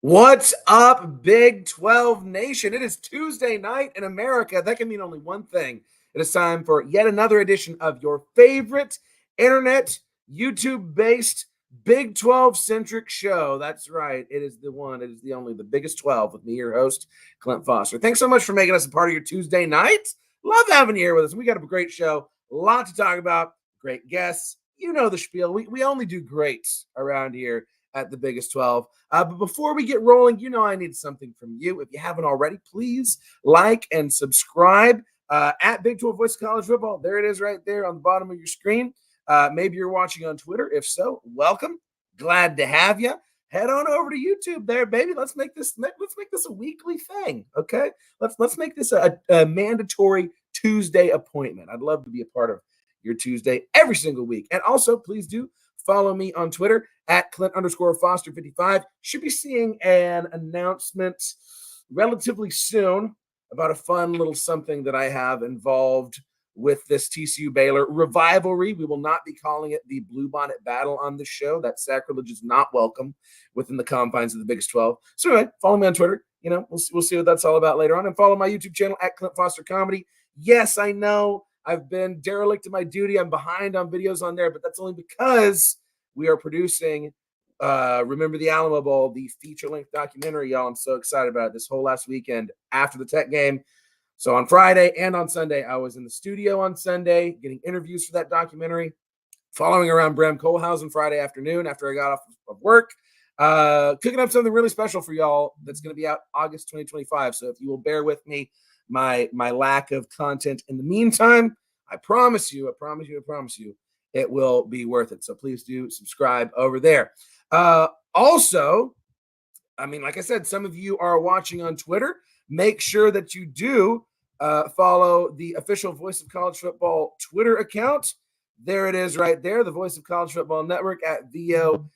What's up, Big 12 Nation? It is Tuesday night in America. That can mean only one thing. It is time for yet another edition of your favorite internet, YouTube-based, Big 12-centric show. That's right. It is the one. It is the only, the biggest 12 with me, your host, Clint Foster. Thanks so much for making us a part of your Tuesday night. Love having you here with us. We got a great show. A lot to talk about. Great guests. You know the spiel. We only do great around here at the biggest 12. But before we get rolling, you know I need something from you. If you haven't already, please like and subscribe at Big 12 Voice of College Football. There it is right there on the bottom of your screen. Maybe you're watching on Twitter. If so, welcome. Glad to have you. Head on over to YouTube there, baby. Let's make this a weekly thing, okay? Let's make this a mandatory Tuesday appointment. I'd love to be a part of your Tuesday every single week. And also, please do follow me on Twitter at Clint_Foster55. Should be seeing an announcement relatively soon about a fun little something that I have involved with this TCU Baylor revivalry. We will not be calling it the Bluebonnet Battle on this show. That sacrilege is not welcome within the confines of the Biggest 12. So anyway, follow me on Twitter. You know, we'll see what that's all about later on. And follow my YouTube channel at Clint Foster Comedy. Yes, I know I've been derelict in my duty. I'm behind on videos on there, but that's only because we are producing Remember the Alamo Bowl, the feature-length documentary, y'all. I'm so excited about it. This whole last weekend after the Tech game. So on Friday and on Sunday, I was in the studio on Sunday getting interviews for that documentary, following around Bram Kohlhausen Friday afternoon after I got off of work, cooking up something really special for y'all that's going to be out August 2025. So if you will bear with me, my lack of content in the meantime, I promise you, it will be worth it. So please do subscribe over there. Also, I mean, like I said, some of you are watching on Twitter. Make sure that you do follow the official Voice of College Football Twitter account. There it is right there, the Voice of College Football Network at VOCFB.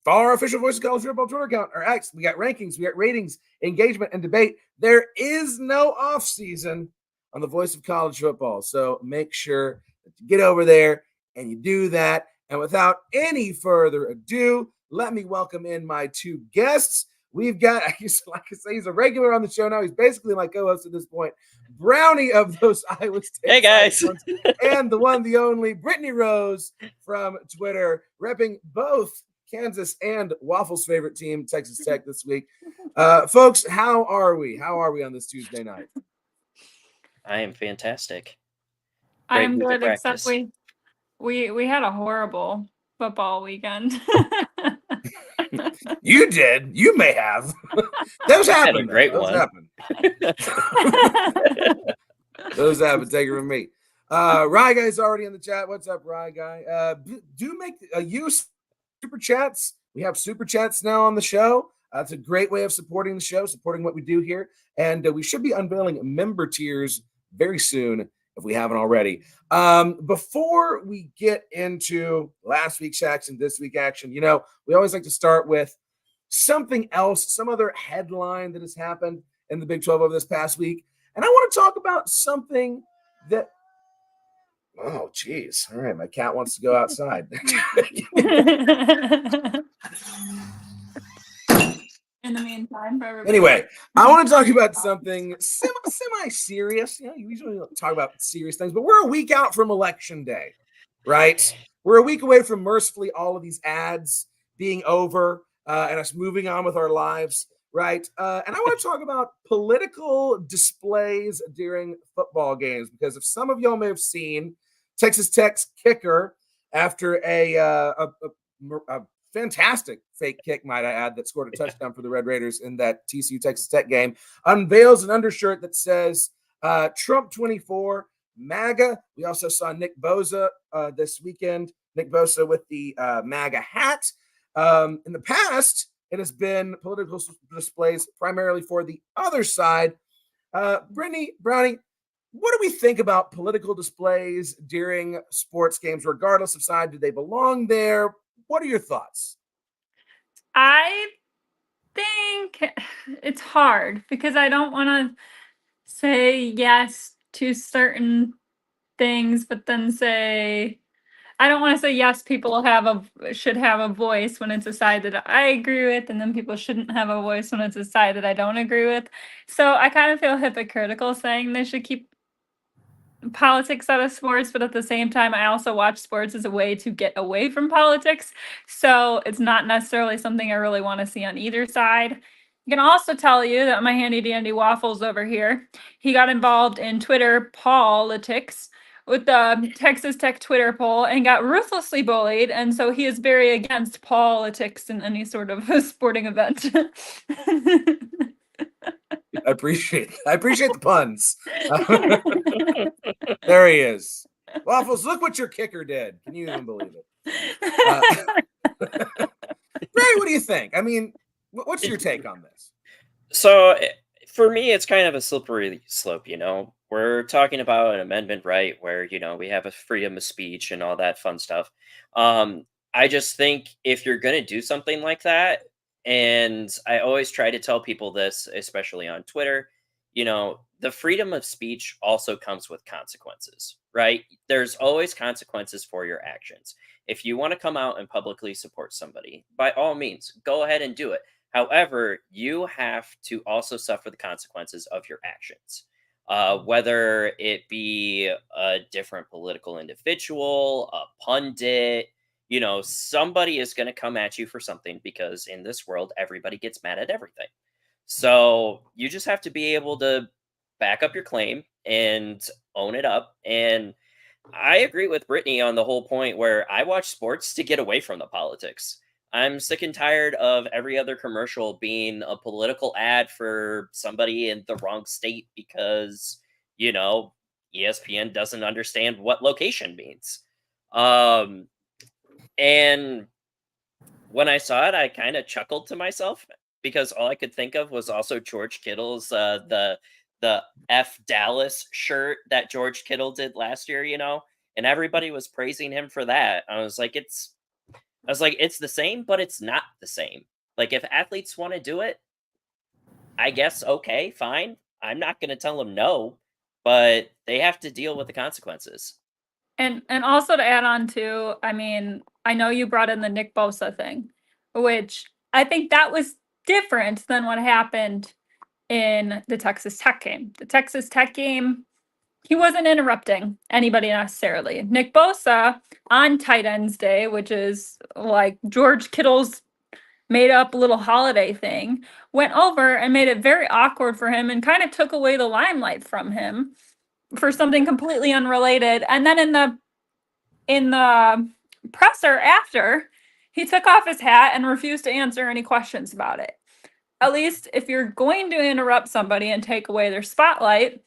Follow our official Voice of College Football Twitter account. All right, we got rankings, we got ratings, engagement, and debate. There is no off season on the Voice of College Football. So make sure that you get over there and you do that. And without any further ado, let me welcome in my two guests. We've got, like I say, he's a regular on the show now. He's basically my co-host at this point. Brownie of those Iowa State. Hey, guys. And the one, the only, Brittany Rose from Twitter, repping both Kansas and Waffle's favorite team, Texas Tech, this week. Folks, how are we? How are we on this Tuesday night? I am fantastic. I am good, except we had a horrible football weekend. You did. You may have. Those happen. Great one. Those happen. Take it from me. Rye Guy's already in the chat. What's up, Rye Guy? Do make use super chats. We have super chats now on the show. It's a great way of supporting the show, supporting what we do here. And we should be unveiling member tiers very soon if we haven't already. Before we get into last week's action, this week's action, you know, we always like to start with something else, some other headline that has happened in the Big 12 over this past week. And I want to talk about something that, oh, geez. All right, my cat wants to go outside. In the meantime, for everybody. Anyway, I want to talk about something semi-serious. You know, you usually don't talk about serious things, but we're a week out from Election Day, right? We're a week away from mercifully all of these ads being over and us moving on with our lives, right? And I want to talk about political displays during football games, because if some of y'all may have seen Texas Tech's kicker after a fantastic fake kick, might I add, that scored a touchdown for the Red Raiders in that TCU Texas Tech game, unveils an undershirt that says Trump 24, MAGA. We also saw Nick Bosa this weekend, Nick Bosa with the MAGA hat. In the past, it has been political displays primarily for the other side. Brittany, Brownie, what do we think about political displays during sports games, regardless of side? Do they belong there? What are your thoughts? I think it's hard because I don't want to say yes to certain things, but then say I don't want to say yes, people should have a voice when it's a side that I agree with, and then people shouldn't have a voice when it's a side that I don't agree with. So I kind of feel hypocritical saying they should keep politics out of sports, but at the same time, I also watch sports as a way to get away from politics. So it's not necessarily something I really want to see on either side. I can also tell you that my handy dandy Waffles over here, he got involved in Twitter politics with the Texas Tech Twitter poll and got ruthlessly bullied. And so he is very against politics in any sort of sporting event. I appreciate the puns. There he is. Waffles, look what your kicker did. Can you even believe it? Ray, what do you think? I mean, what's your take on this? So for me, it's kind of a slippery slope, We're talking about an amendment, right, where, we have a freedom of speech and all that fun stuff. I just think if you're going to do something like that, and I always try to tell people this, especially on Twitter, the freedom of speech also comes with consequences, right? There's always consequences for your actions. If you want to come out and publicly support somebody, by all means, go ahead and do it. However, you have to also suffer the consequences of your actions. Whether it be a different political individual, a pundit, somebody is going to come at you for something, because in this world, everybody gets mad at everything. So you just have to be able to back up your claim and own it up. And I agree with Brittany on the whole point where I watch sports to get away from the politics. I'm sick and tired of every other commercial being a political ad for somebody in the wrong state because, ESPN doesn't understand what location means. And when I saw it, I kind of chuckled to myself because all I could think of was also George Kittle's the F Dallas shirt that George Kittle did last year, and everybody was praising him for that. I was like, it's the same, but it's not the same. Like, if athletes want to do it, I guess, okay, fine. I'm not going to tell them no, but they have to deal with the consequences. And also to add on to, I mean, I know you brought in the Nick Bosa thing, which I think that was different than what happened in the Texas Tech game. The Texas Tech game, he wasn't interrupting anybody necessarily. Nick Bosa on Tight Ends Day, which is like George Kittle's made up little holiday thing, went over and made it very awkward for him and kind of took away the limelight from him for something completely unrelated. And then in the presser after, he took off his hat and refused to answer any questions about it. At least if you're going to interrupt somebody and take away their spotlight,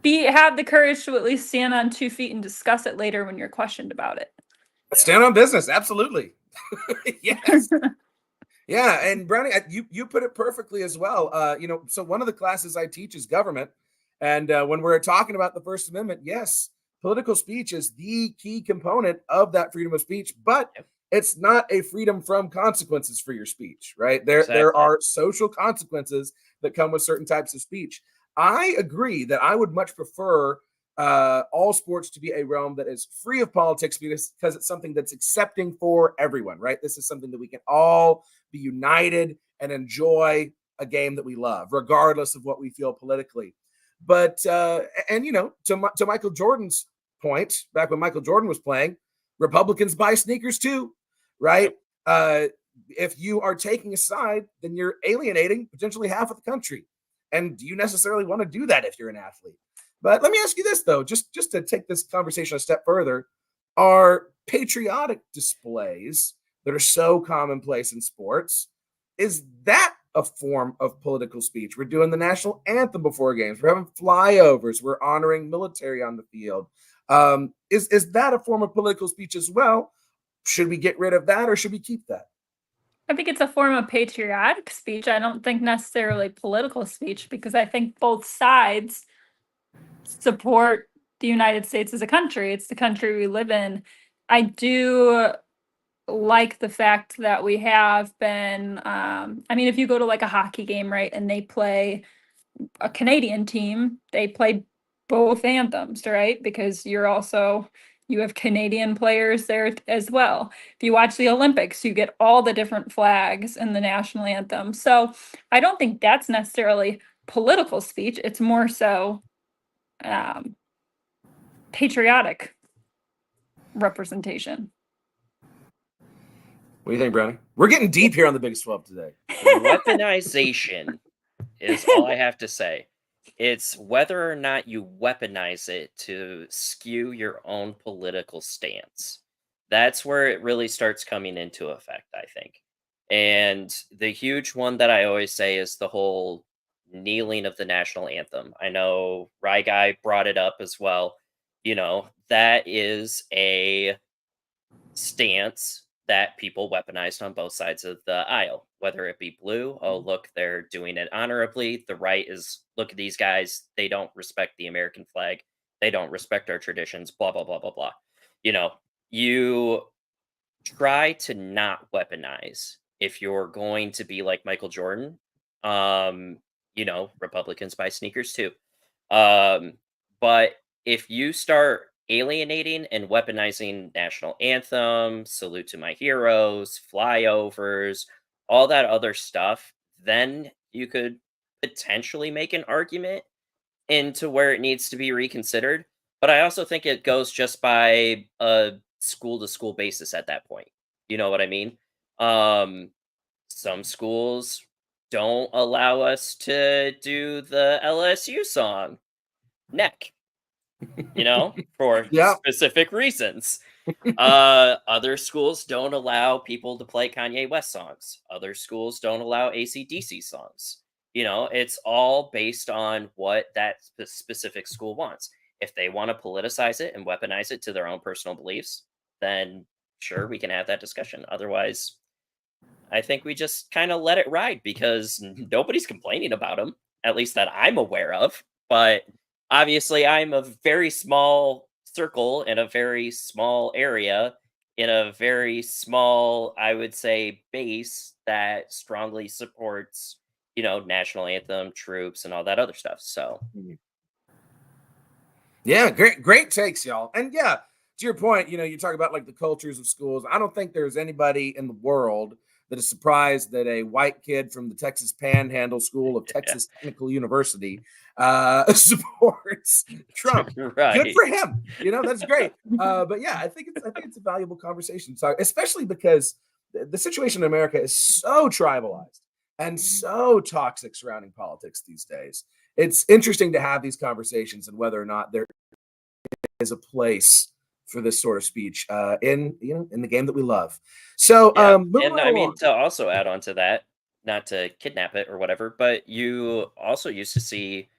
have the courage to at least stand on 2 feet and discuss it later when you're questioned about it. Stand on business, absolutely. Yes. Yeah, and Brownie, you put it perfectly as well. So one of the classes I teach is government, and when we're talking about the First Amendment, yes, political speech is the key component of that freedom of speech, but it's not a freedom from consequences for your speech, right? There are social consequences that come with certain types of speech. I agree that I would much prefer all sports to be a realm that is free of politics because it's something that's accepting for everyone, right? This is something that we can all be united and enjoy a game that we love, regardless of what we feel politically. But to Michael Jordan's point, back when Michael Jordan was playing, Republicans buy sneakers too, right? If you are taking a side, then you're alienating potentially half of the country. And do you necessarily want to do that if you're an athlete? But let me ask you this, though, just to take this conversation a step further, are patriotic displays that are so commonplace in sports, is that a form of political speech? We're doing the national anthem before games. We're having flyovers. We're honoring military on the field. Is that a form of political speech as well? Should we get rid of that or should we keep that? I think it's a form of patriotic speech. I don't think necessarily political speech, because I think both sides support the United States as a country. It's the country we live in. I do like the fact that we have been, if you go to like a hockey game, right, and they play a Canadian team, they play both anthems, right? Because you're also You have Canadian players there as well. If you watch the Olympics, you get all the different flags in the national anthem. So I don't think that's necessarily political speech. It's more so patriotic representation. What do you think, Brownie? We're getting deep here on the Big 12 today. Weaponization is all I have to say. It's whether or not you weaponize it to skew your own political stance. That's where it really starts coming into effect, I think. And the huge one that I always say is the whole kneeling of the national anthem. I know Rye Guy brought it up as well. That is a stance that people weaponized on both sides of the aisle, whether it be blue, oh, look, they're doing it honorably. The right is, look at these guys. They don't respect the American flag. They don't respect our traditions, blah, blah, blah, blah, blah. You try to not weaponize if you're going to be like Michael Jordan. Republicans buy sneakers too. But if you start alienating and weaponizing national anthem, salute to my heroes, flyovers, all that other stuff, then you could potentially make an argument into where it needs to be reconsidered. But I also think it goes just by a school to school basis at that point. You know what I mean? Some schools don't allow us to do the LSU song, Neck, for Yeah. specific reasons. Other schools don't allow people to play Kanye West songs. Other schools don't allow AC/DC songs. It's all based on what that specific school wants. If they want to politicize it and weaponize it to their own personal beliefs, then sure, we can have that discussion. Otherwise, I think we just kind of let it ride because nobody's complaining about them, at least that I'm aware of. But obviously, I'm a very small circle in a very small area in a very small, I would say, base that strongly supports, national anthem, troops, and all that other stuff. So, yeah, great takes, y'all. And yeah, to your point, you talk about like the cultures of schools. I don't think there's anybody in the world that is surprised that a white kid from the Texas Panhandle School of Texas Technical University supports Trump. right. Good for him. That's great. But yeah, I think it's a valuable conversation to talk, especially because the situation in America is so tribalized and so toxic surrounding politics these days. It's interesting to have these conversations and whether or not there is a place for this sort of speech in the game that we love. So, Yeah. moving And right I mean, along. to also add on to that, not to kidnap it or whatever, but you also used to see,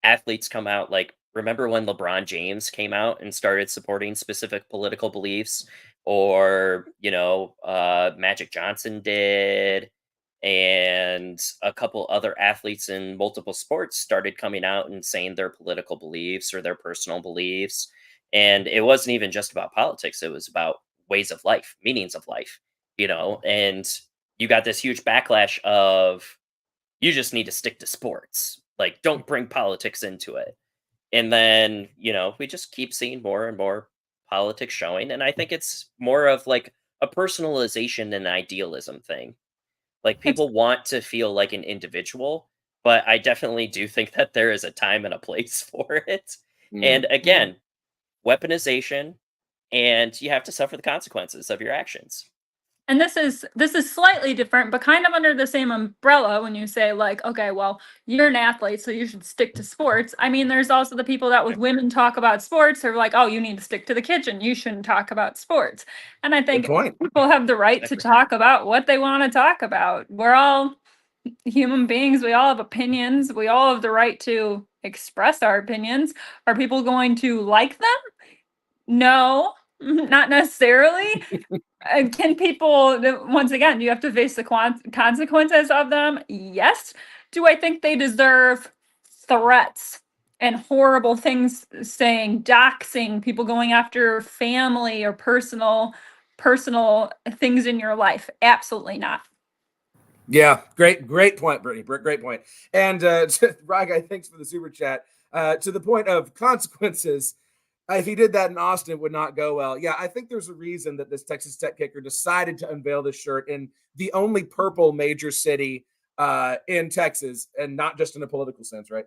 athletes come out. Like, remember when LeBron James came out and started supporting specific political beliefs, or Magic Johnson did, and a couple other athletes in multiple sports started coming out and saying their political beliefs or their personal beliefs. And it wasn't even just about politics, it was about ways of life, meanings of life, and you got this huge backlash of, you just need to stick to sports. Like, don't bring politics into it. And then, we just keep seeing more and more politics showing. And I think it's more of like a personalization and idealism thing. Like, It's people want to feel like an individual, but I definitely do think that there is a time and a place for it. And again, weaponization, and you have to suffer the consequences of your actions. And this is slightly different, but kind of under the same umbrella when you say like, okay, well, you're an athlete, so you should stick to sports. I mean, there's also the people that with women talk about sports are like, oh, you need to stick to the kitchen. You shouldn't talk about sports. And I think people have the right to talk about what they want to talk about. We're all human beings. We all have opinions. We all have the right to express our opinions. Are people going to like them? No, not necessarily. Can people, once again, you have to face the consequences of them? Yes. Do I think they deserve threats and horrible things saying, doxing, people going after family or personal things in your life? Absolutely not. Yeah, great point, Brittany. Great point. And Rye Guy, thanks for the super chat. To the point of consequences, If he did that in Austin, it would not go well. Yeah, I think there's a reason that this Texas Tech kicker decided to unveil this shirt in the only purple major city in Texas, and not just in a political sense, right?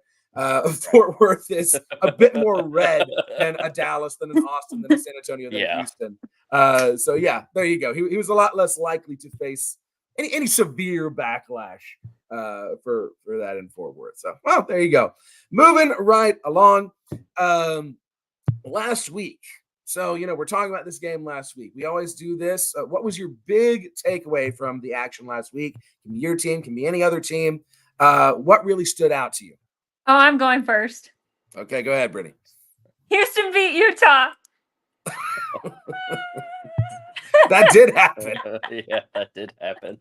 Fort Worth is a bit more red than a Dallas, than an Austin, than a San Antonio, than a Houston. So yeah, there you go. He was a lot less likely to face any severe backlash for that in Fort Worth. So, well, there you go. Moving right along. Last week. So, we're talking about this game last week. We always do this. What was your big takeaway from the action last week? Can be your team, can be any other team. What really stood out to you? Oh, I'm going first. Okay, go ahead, Brittany. Houston beat Utah. That did happen. Yeah, that did happen.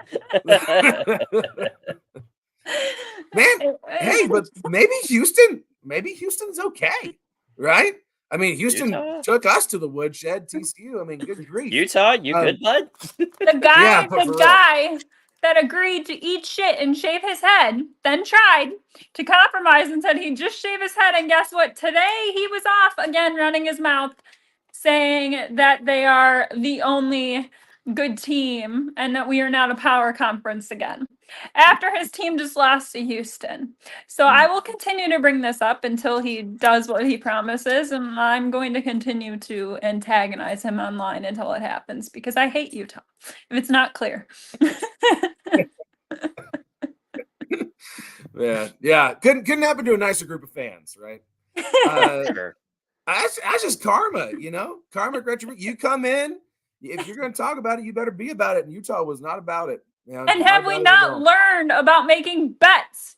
Man, hey, but maybe Houston's okay, right? I mean, Houston took us to the woodshed. TCU. I mean, good grief. Utah, you good, bud? The guy that agreed to eat shit and shave his head, then tried to compromise and said he'd just shave his head. And guess what? Today he was off again, running his mouth, saying that they are the only good team and that we are not a power conference again, after his team just lost to Houston. So I will continue to bring this up until he does what he promises, and I'm going to continue to antagonize him online until it happens, because I hate Utah, if it's not clear. Yeah. Couldn't happen to a nicer group of fans, right? Sure. That's just karma, karma retribution. You come in, if you're going to talk about it, you better be about it. And Utah was not about it. And have we not learned about making bets?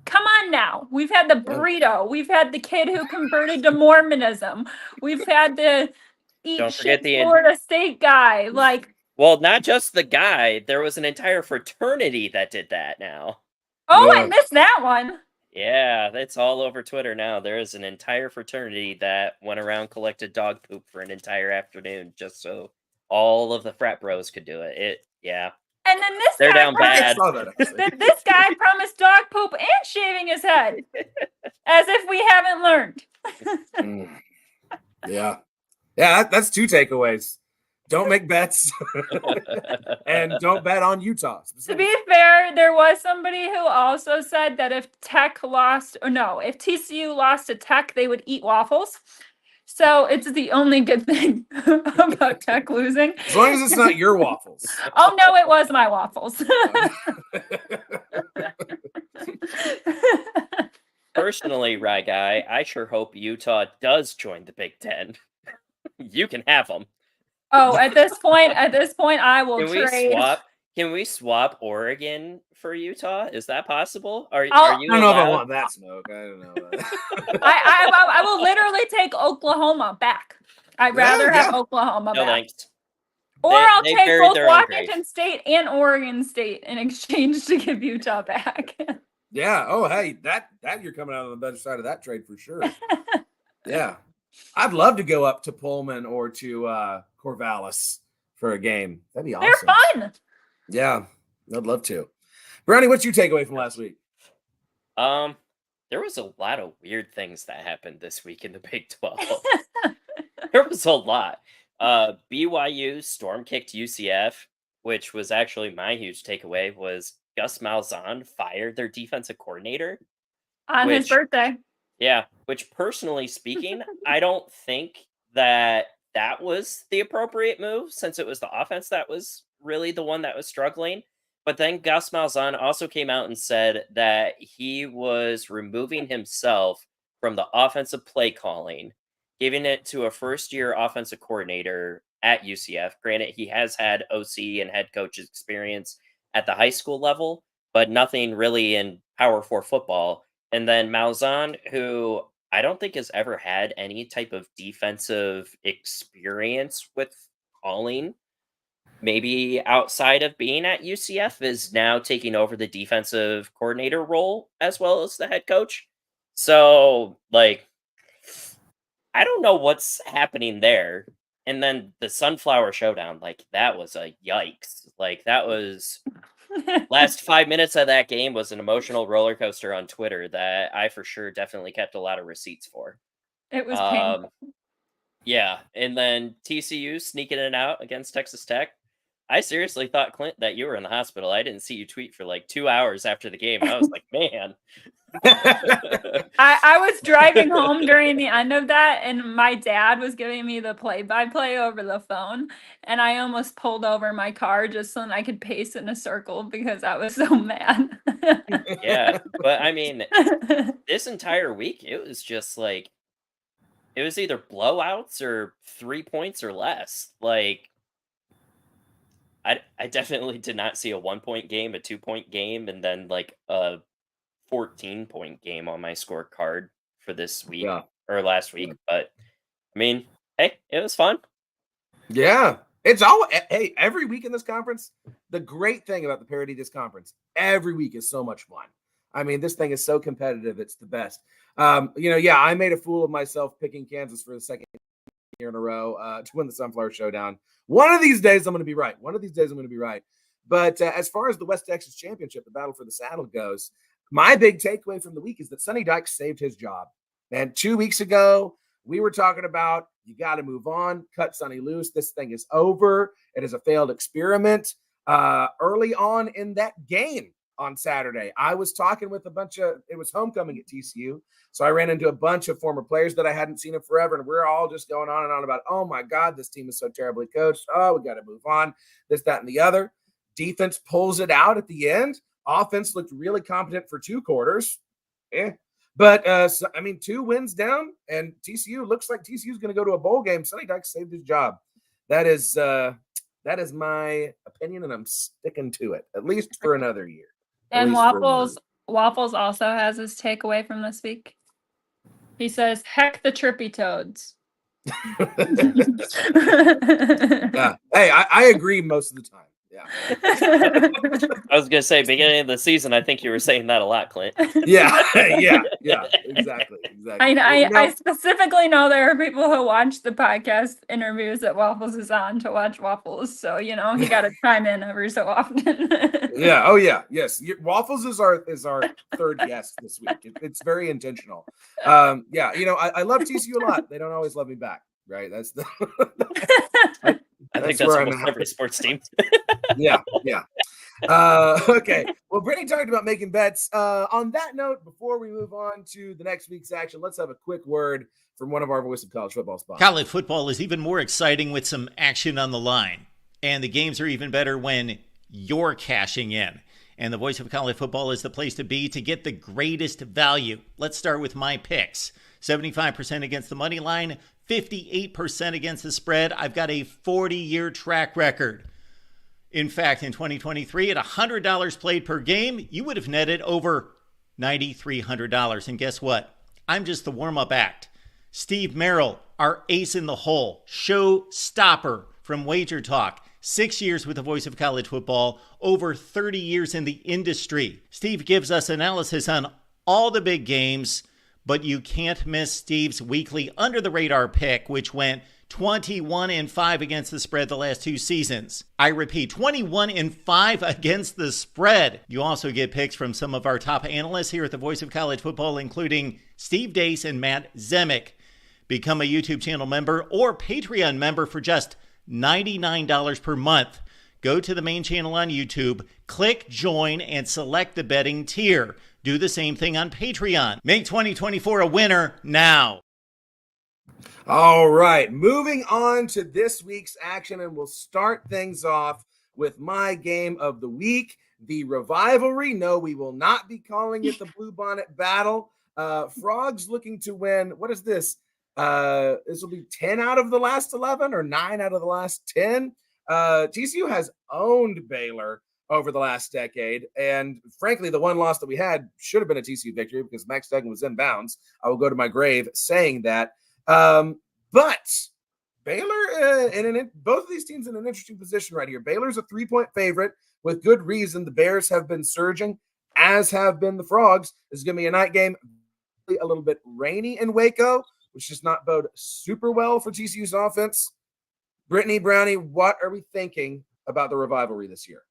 Come on now. We've had the burrito. We've had the kid who converted to Mormonism. We've had the Florida State guy. Well, not just the guy. There was an entire fraternity that did that now. Oh, yeah. I missed that one. Yeah, it's all over Twitter now. There is an entire fraternity that went around, collected dog poop for an entire afternoon just so all of the frat bros could do it. Yeah. And then they're down bad. This guy promised dog poop and shaving his head, as if we haven't learned. Yeah, that's two takeaways. Don't make bets, and don't bet on Utah. To be fair, there was somebody who also said that if if TCU lost to Tech, they would eat waffles. So it's the only good thing about Tech losing. As long as it's not your waffles. Oh, no, it was my waffles. Personally, Rye Guy, I sure hope Utah does join the Big Ten. You can have them. Oh, at this point, I will trade. Can we swap Oregon for Utah? Is that possible? Are you? I don't know if I want that smoke. I don't know. I will literally take Oklahoma back. I'd rather have Oklahoma back. Thanks. Or I'll take both Washington State and Oregon State in exchange to give Utah back. Yeah. Oh, hey, that you're coming out on the better side of that trade for sure. Yeah. I'd love to go up to Pullman or to Corvallis for a game. That'd be awesome. They're fun. Yeah, I'd love to. Brownie, what's your takeaway from last week? There was a lot of weird things that happened this week in the Big 12. There was a lot. BYU storm kicked UCF, which was actually my huge takeaway. Was Gus Malzahn fired their defensive coordinator on his birthday? Yeah, which personally speaking, I don't think that was the appropriate move, since it was the offense that was really the one that was struggling. But then Gus Malzahn also came out and said that he was removing himself from the offensive play calling, giving it to a first-year offensive coordinator at UCF. Granted, he has had OC and head coach experience at the high school level, but nothing really in Power 4 football. And then Malzahn, who I don't think has ever had any type of defensive experience with calling, maybe outside of being at UCF, is now taking over the defensive coordinator role as well as the head coach. So, I don't know what's happening there. And then the Sunflower Showdown, that was a yikes. That was... Last 5 minutes of that game was an emotional roller coaster on Twitter that I for sure definitely kept a lot of receipts for. It was painful. Yeah, and then TCU sneaking it out against Texas Tech. I seriously thought, Clint, that you were in the hospital. I didn't see you tweet for like 2 hours after the game. I was like, man. I was driving home during the end of that, and my dad was giving me the play-by-play over the phone, and I almost pulled over my car just so that I could pace in a circle because I was so mad. Yeah, but I mean, this entire week, it was just like, it was either blowouts or 3 points or less. Like, I definitely did not see a 1-point game, a 2-point game, and then like a 14-point game on my scorecard for this week Yeah. or last week. But I mean, hey, it was fun. Yeah. It's all, hey, every week in this conference, the great thing about the Parody Disc Conference, every week is so much fun. I mean, this thing is so competitive. It's the best. Yeah, I made a fool of myself picking Kansas for the second year in a row to win the Sunflower Showdown. One of these days, I'm going to be right. But as far as the West Texas Championship, the battle for the saddle goes, my big takeaway from the week is that Sonny Dykes saved his job. And 2 weeks ago, we were talking about you got to move on, cut Sonny loose. This thing is over. It is a failed experiment. Early on in that game on Saturday, I was talking with it was homecoming at TCU. So I ran into a bunch of former players that I hadn't seen in forever. And we're all just going on and on about, oh my God, this team is so terribly coached. Oh, we got to move on. This, that, and the other. Defense pulls it out at the end. Offense looked really competent for 2 quarters. But, 2 wins down, and TCU looks like TCU is going to go to a bowl game. Sonny Dykes saved his job. That is my opinion, and I'm sticking to it, at least for another year. And Waffles also has his takeaway from this week. He says, heck the trippy toads. Yeah. Hey, I agree most of the time. Yeah. I was gonna say, beginning of the season, I think you were saying that a lot, Clint. Yeah, exactly. I specifically know there are people who watch the podcast interviews that Waffles is on to watch Waffles, so he got to chime in every so often. Yeah. Oh yeah. Yes. Waffles is our third guest this week. It's very intentional. I love TCU a lot. They don't always love me back. Right. That's the. I think that's almost every sports team. Yeah. Okay. Well, Brittany talked about making bets. On that note, before we move on to the next week's action, let's have a quick word from one of our Voice of College Football spots. College football is even more exciting with some action on the line. And the games are even better when you're cashing in. And the Voice of College Football is the place to be to get the greatest value. Let's start with my picks. 75% against the money line, 58% against the spread. I've got a 40-year track record. In fact, in 2023, at $100 played per game, you would have netted over $9,300. And guess what? I'm just the warm-up act. Steve Merrill, our ace in the hole, showstopper from Wager Talk. 6 years with the Voice of College Football, over 30 years in the industry. Steve gives us analysis on all the big games, but you can't miss Steve's weekly under-the-radar pick, which went 21-5 against the spread the last 2 seasons. I repeat, 21-5 against the spread. You also get picks from some of our top analysts here at the Voice of College Football, including Steve Dace and Matt Zemek. Become a YouTube channel member or Patreon member for just $99 per month. Go to the main channel on YouTube, click join, and select the betting tier. Do the same thing on Patreon. Make 2024 a winner now. All right, moving on to this week's action, and we'll start things off with my game of the week, the Revivalry. No, we will not be calling it the Blue Bonnet Battle. Frogs looking to win. What is this? This will be 10 out of the last 11 or 9 out of the last 10. TCU has owned Baylor over the last decade. And frankly, the one loss that we had should have been a TCU victory because Max Duggan was in bounds. I will go to my grave saying that. But Baylor, both of these teams in an interesting position right here. Baylor's a 3-point favorite with good reason. The Bears have been surging, as have been the Frogs. This is going to be a night game, a little bit rainy in Waco, which does not bode super well for TCU's offense. Brittany, Brownie, what are we thinking about the Revivalry this year?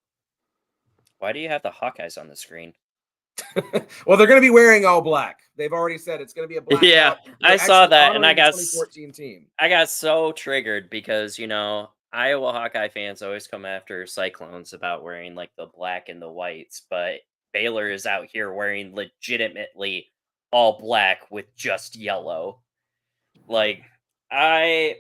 Why do you have the Hawkeyes on the screen? Well, they're going to be wearing all black. They've already said it's going to be a black. Yeah, out. They're I saw actually that, and honoring the 2014 team. I got so triggered because, Iowa Hawkeye fans always come after Cyclones about wearing like the black and the whites, but Baylor is out here wearing legitimately all black with just yellow. Like, and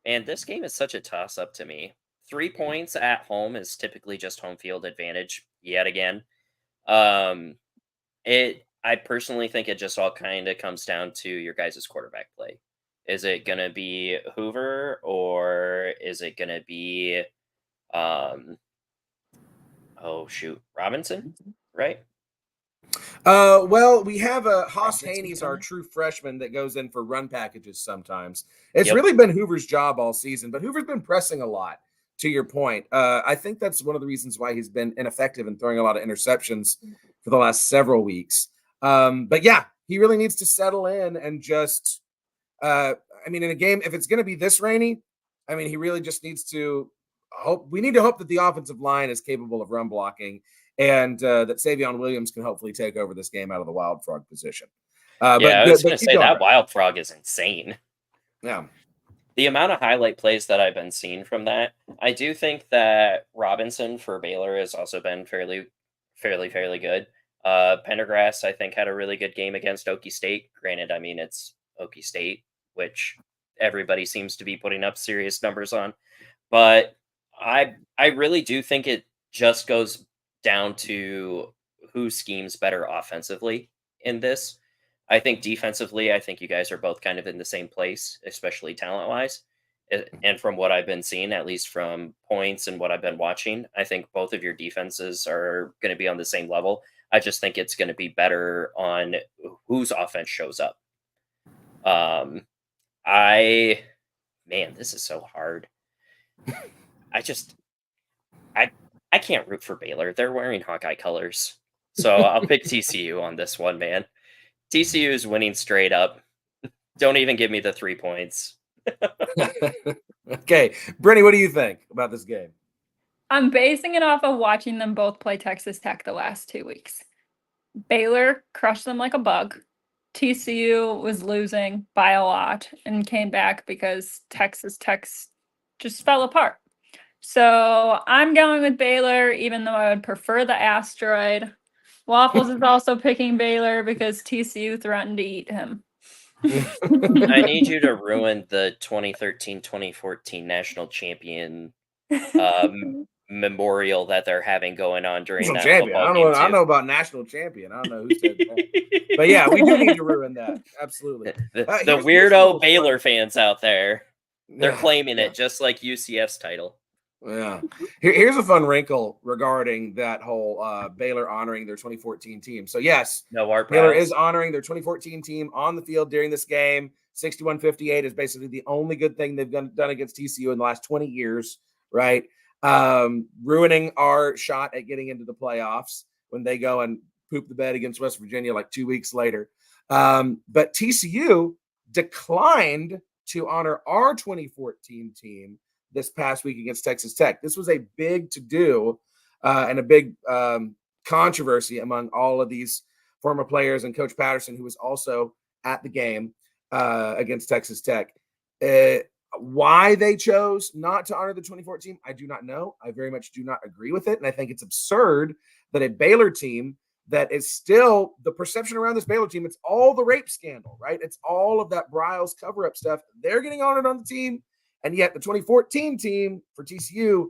this game is such a toss up to me. 3 points at home is typically just home field advantage yet again. I personally think it just all kind of comes down to your guys' quarterback play. Is it gonna be Hoover or is it gonna be Robinson, right? Well, we have Haas Robinson's Haney's on our there? true freshman that goes in for run packages sometimes. It's Yep. really been Hoover's job all season, but Hoover's been pressing a lot, to your point. I think that's one of the reasons why he's been ineffective in throwing a lot of interceptions for the last several weeks. But yeah, he really needs to settle in and just, in a game, if it's going to be this rainy, he really just needs to hope. We need to hope that the offensive line is capable of run blocking and that Savion Williams can hopefully take over this game out of the Wild Frog position. Yeah, I was going to keep say going, that bro. Wild Frog is insane. Yeah. The amount of highlight plays that I've been seeing from that, I do think that Robinson for Baylor has also been fairly good. Pendergrass, I think, had a really good game against Okie State. Granted, it's Okie State, which everybody seems to be putting up serious numbers on. But I really do think it just goes down to who schemes better offensively in this. I think defensively, I think you guys are both kind of in the same place, especially talent-wise. And from what I've been seeing, at least from points and what I've been watching, I think both of your defenses are going to be on the same level. I just think it's going to be better on whose offense shows up. This is so hard. I can't root for Baylor. They're wearing Hawkeye colors. So I'll pick TCU on this one, man. TCU is winning straight up. Don't even give me the 3 points. Okay. Brittany, what do you think about this game? I'm basing it off of watching them both play Texas Tech the last 2 weeks. Baylor crushed them like a bug. TCU was losing by a lot and came back because Texas Tech just fell apart. So I'm going with Baylor, even though I would prefer the asteroid. Waffles is also picking Baylor because TCU threatened to eat him. I need you to ruin the 2013-2014 national champion memorial that they're having going on during National that champion. football I game, don't know about national champion. I don't know who said that. But yeah, we do need to ruin that. Absolutely. The Here's a weirdo little Baylor fun. fans out there, they're Yeah, claiming yeah. it just like UCF's title. Yeah. Here's a fun wrinkle regarding that whole Baylor honoring their 2014 team. So yes, No art Baylor brows. is honoring their 2014 team on the field during this game. 61-58 is basically the only good thing they've done against TCU in the last 20 years, right? Ruining our shot at getting into the playoffs when they go and poop the bed against West Virginia like 2 weeks later. But TCU declined to honor our 2014 team this past week against Texas Tech. This was a big to-do and a big controversy among all of these former players and Coach Patterson, who was also at the game against Texas Tech. Why they chose not to honor the 2014 team, I do not know. I very much do not agree with it. And I think it's absurd that a Baylor team that is still the perception around this Baylor team, it's all the rape scandal, right? It's all of that Bryles cover-up stuff. They're getting honored on the team. And yet the 2014 team for TCU,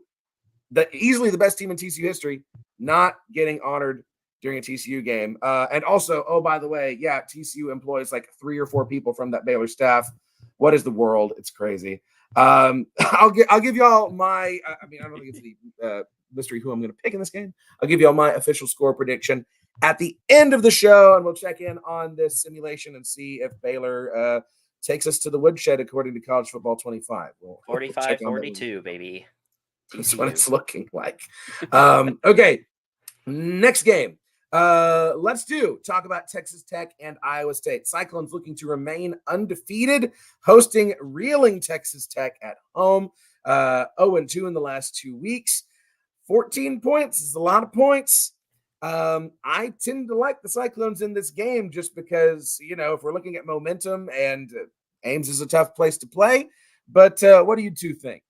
easily the best team in TCU history, not getting honored during a TCU game. And also, oh, by the way, yeah, TCU employs like 3 or 4 people from that Baylor staff. What is the world? It's crazy. I'll give y'all my, I don't think it's the mystery who I'm going to pick in this game. I'll give y'all my official score prediction at the end of the show, and we'll check in on this simulation and see if Baylor takes us to the woodshed according to College Football 25. We'll 45-42, baby. That's what it's looking like. Okay, next game. Let's talk about Texas Tech and Iowa State. Cyclones looking to remain undefeated, hosting reeling Texas Tech at home. 0-2 in the last 2 weeks. 14 points is a lot of points. I tend to like the Cyclones in this game just because, if we're looking at momentum and Ames is a tough place to play. But what do you two think?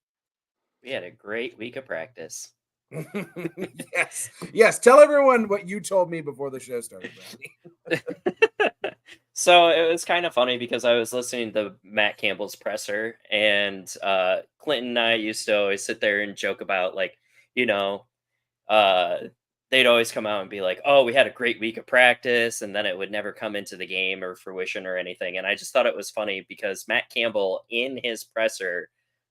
We had a great week of practice. Yes. Tell everyone what you told me before the show started, Brandy. So it was kind of funny because I was listening to Matt Campbell's presser, and Clinton and I used to always sit there and joke about, like, you know, uh, they'd always come out and be like, "Oh, we had a great week of practice," and then it would never come into the game or fruition or anything. And I just thought it was funny because Matt Campbell, in his presser,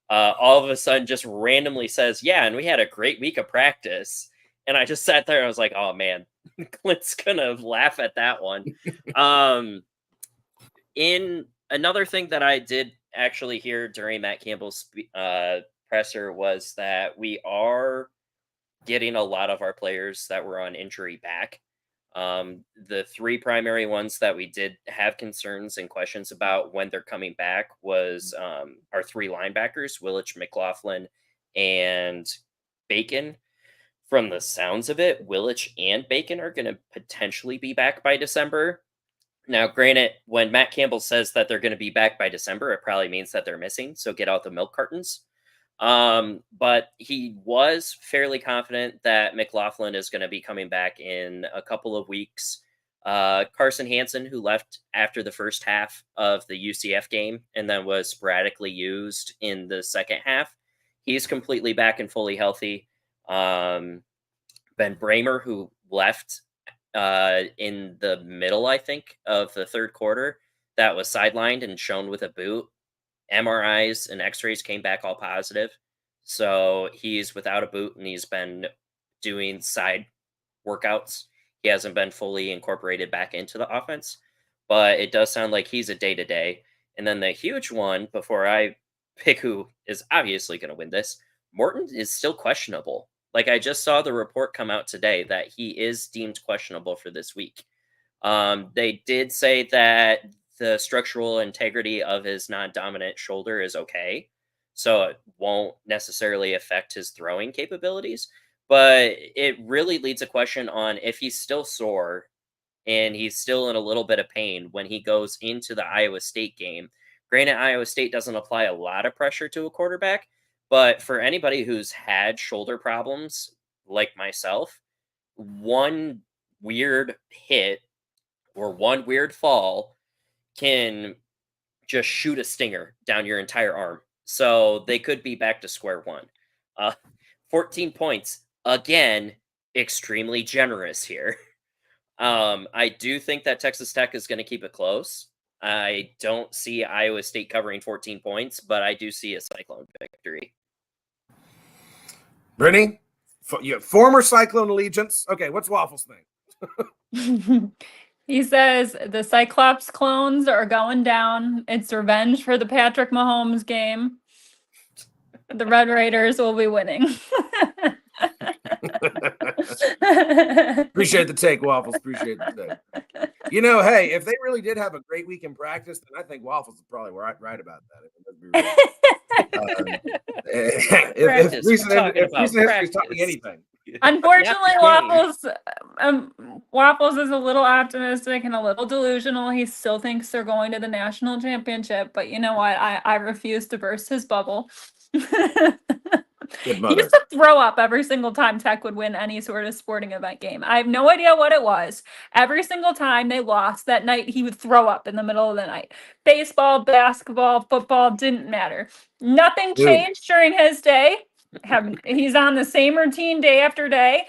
all of a sudden just randomly says, "Yeah, and we had a great week of practice." And I just sat there and I was like, "Oh man, Clint's gonna laugh at that one." um, in another thing that I did actually hear during Matt Campbell's presser was that we are getting a lot of our players that were on injury back. The three primary ones that we did have concerns and questions about when they're coming back was our three linebackers, Willich, McLaughlin, and Bacon. From the sounds of it, Willich and Bacon are going to potentially be back by December. Now, granted, when Matt Campbell says that they're going to be back by December, it probably means that they're missing. So get out the milk cartons. But he was fairly confident that McLaughlin is going to be coming back in a couple of weeks. Carson Hansen, who left after the first half of the UCF game and then was sporadically used in the second half, he's completely back and fully healthy. Ben Bramer, who left in the middle, I think, of the third quarter, that was sidelined and shown with a boot. MRIs and x-rays came back all positive. So he's without a boot and he's been doing side workouts. He hasn't been fully incorporated back into the offense, but it does sound like he's a day-to-day. And then the huge one, before I pick who is obviously going to win this, Morton is still questionable. Like, I just saw the report come out today that he is deemed questionable for this week. They did say that the structural integrity of his non-dominant shoulder is okay, so it won't necessarily affect his throwing capabilities. But it really leads a question on if he's still sore and he's still in a little bit of pain when he goes into the Iowa State game. Granted, Iowa State doesn't apply a lot of pressure to a quarterback, but for anybody who's had shoulder problems like myself, one weird hit or one weird fall can just shoot a stinger down your entire arm. So they could be back to square one. 14 points, again, extremely generous here. I do think that Texas Tech is going to keep it close. I don't see Iowa State covering 14 points, but I do see a Cyclone victory. Brittany, you have former Cyclone allegiance. Okay, what's Waffles think? He says the Cyclops clones are going down. It's revenge for the Patrick Mahomes game. The Red Raiders will be winning. Appreciate the take, Waffles. Appreciate the take. Hey, if they really did have a great week in practice, then I think Waffles is probably right about that. If recent history is taught me anything. Unfortunately, Waffles is a little optimistic and a little delusional. He still thinks they're going to the national championship, but you know what? I refuse to burst his bubble. He used to throw up every single time Tech would win any sort of sporting event game. I have no idea what it was. Every single time they lost that night, he would throw up in the middle of the night. Baseball, basketball, football, didn't matter. Nothing changed during his day. He's on the same routine day after day,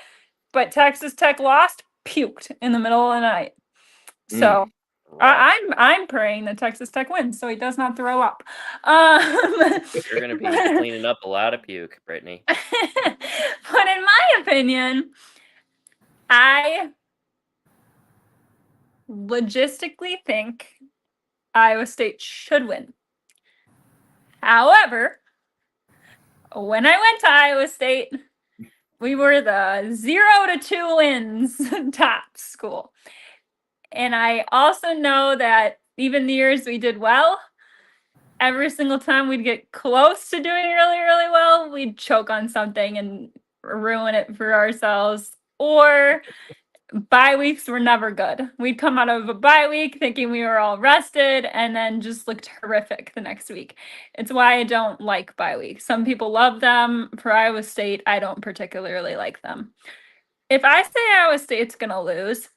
but Texas Tech lost, puked in the middle of the night. So I'm praying that Texas Tech wins, so he does not throw up. You're going to be cleaning up a lot of puke, Brittany. But in my opinion, I logistically think Iowa State should win. However, when I went to Iowa State, we were the 0-2 wins top school. And I also know that even the years we did well, every single time we'd get close to doing really, really well, we'd choke on something and ruin it for ourselves. Or bye weeks were never good. We'd come out of a bye week thinking we were all rested and then just looked horrific the next week. It's why I don't like bye weeks. Some people love them. For Iowa State, I don't particularly like them. If I say Iowa State's going to lose,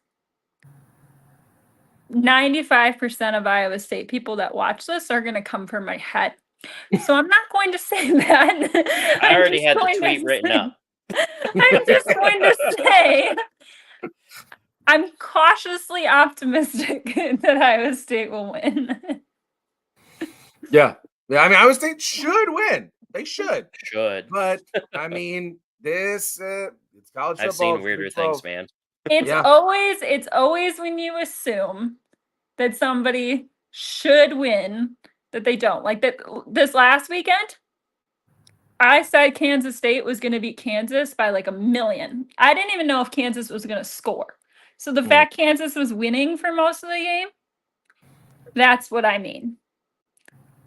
95% of Iowa State people that watch this are going to come for my head. So I'm not going to say that. I already had the tweet written up. I'm just going to say I'm cautiously optimistic that Iowa State will win. Yeah. I mean, Iowa State should win. They should. Should. But I mean, this it's college football. I've seen it's weirder Big 12. things, man. It's always when you assume that somebody should win that they don't. Like that this last weekend, I said Kansas State was going to beat Kansas by like 1 million. I didn't even know if Kansas was going to score. So the fact Kansas was winning for most of the game, that's what I mean.